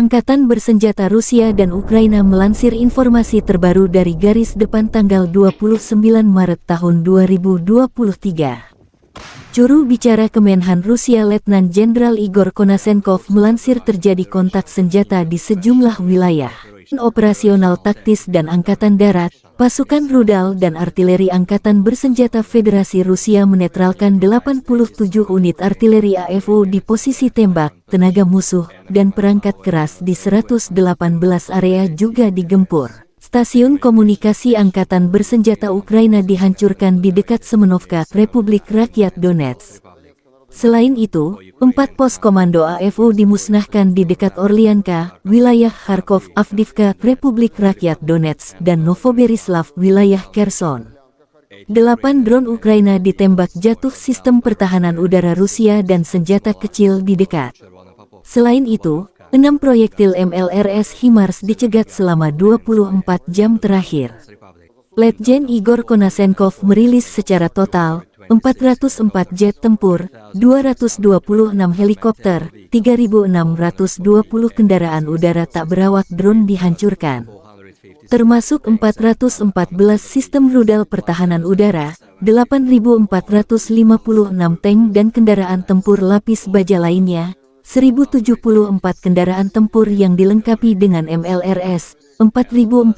Angkatan Bersenjata Rusia dan Ukraina melansir informasi terbaru dari garis depan tanggal 29 Maret tahun 2023. Juru bicara Kemenhan Rusia Letnan Jenderal Igor Konashenkov melansir terjadi kontak senjata di sejumlah wilayah. Operasional taktis dan Angkatan Darat, pasukan rudal dan artileri Angkatan Bersenjata Federasi Rusia menetralkan 87 unit artileri AFU di posisi tembak, tenaga musuh, dan perangkat keras di 118 area juga digempur. Stasiun komunikasi Angkatan Bersenjata Ukraina dihancurkan di dekat Semenovka, Republik Rakyat Donetsk. Selain itu, 4 pos komando AFU dimusnahkan di dekat Orlianka, wilayah Kharkov, Avdiivka, Republik Rakyat Donetsk, dan Novoberislav, wilayah Kherson. 8 drone Ukraina ditembak jatuh sistem pertahanan udara Rusia dan senjata kecil di dekat. Selain itu, 6 proyektil MLRS HIMARS dicegat selama 24 jam terakhir. Letjen Igor Konashenkov merilis secara total 404 jet tempur, 226 helikopter, 3.620 kendaraan udara tak berawak drone dihancurkan. Termasuk 414 sistem rudal pertahanan udara, 8.456 tank dan kendaraan tempur lapis baja lainnya, 1.074 kendaraan tempur yang dilengkapi dengan MLRS, 4.456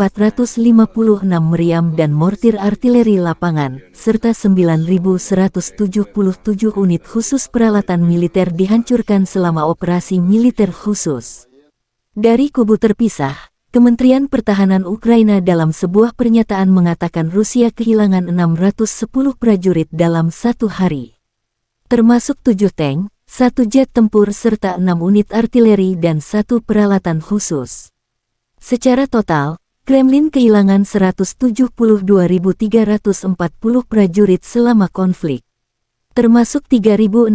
meriam dan mortir artileri lapangan, serta 9.177 unit khusus peralatan militer dihancurkan selama operasi militer khusus. Dari kubu terpisah, Kementerian Pertahanan Ukraina dalam sebuah pernyataan mengatakan Rusia kehilangan 610 prajurit dalam satu hari. Termasuk 7 tank, 1 jet tempur serta 6 unit artileri dan 1 peralatan khusus. Secara total, Kremlin kehilangan 172.340 prajurit selama konflik, termasuk 3.609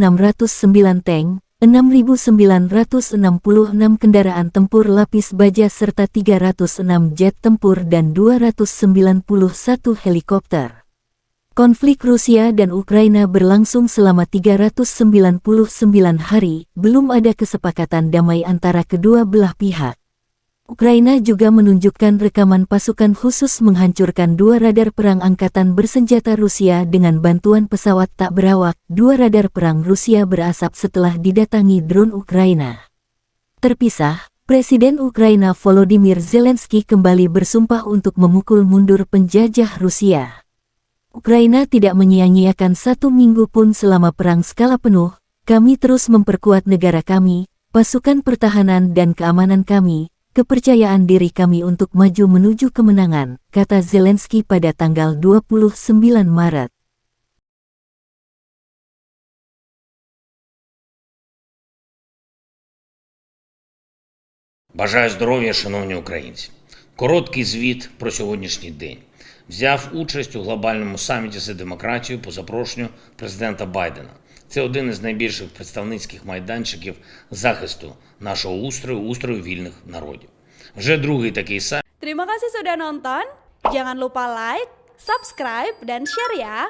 tank, 6.966 kendaraan tempur lapis baja serta 306 jet tempur dan 291 helikopter. Konflik Rusia dan Ukraina berlangsung selama 399 hari, belum ada kesepakatan damai antara kedua belah pihak. Ukraina juga menunjukkan rekaman pasukan khusus menghancurkan 2 radar perang Angkatan Bersenjata Rusia dengan bantuan pesawat tak berawak. 2 radar perang Rusia berasap setelah didatangi drone Ukraina. Terpisah, Presiden Ukraina Volodymyr Zelensky kembali bersumpah untuk memukul mundur penjajah Rusia. Ukraina tidak menyia-nyiakan 1 minggu pun selama perang skala penuh. Kami terus memperkuat negara kami, pasukan pertahanan dan keamanan kami, kepercayaan diri kami untuk maju menuju kemenangan, kata Zelensky pada tanggal 29 Maret. Бажаю здоров'я, шановні українці. Короткий звіт про сьогоднішній день. Взяв участь у глобальному саміті за демократію по запрошенню президента Байдена. Це один із найбільших представницьких майданчиків захисту нашого устрою вільних народів. Вже другий такий саміт. Terima kasih sudah nonton. Jangan lupa like, subscribe, dan share ya.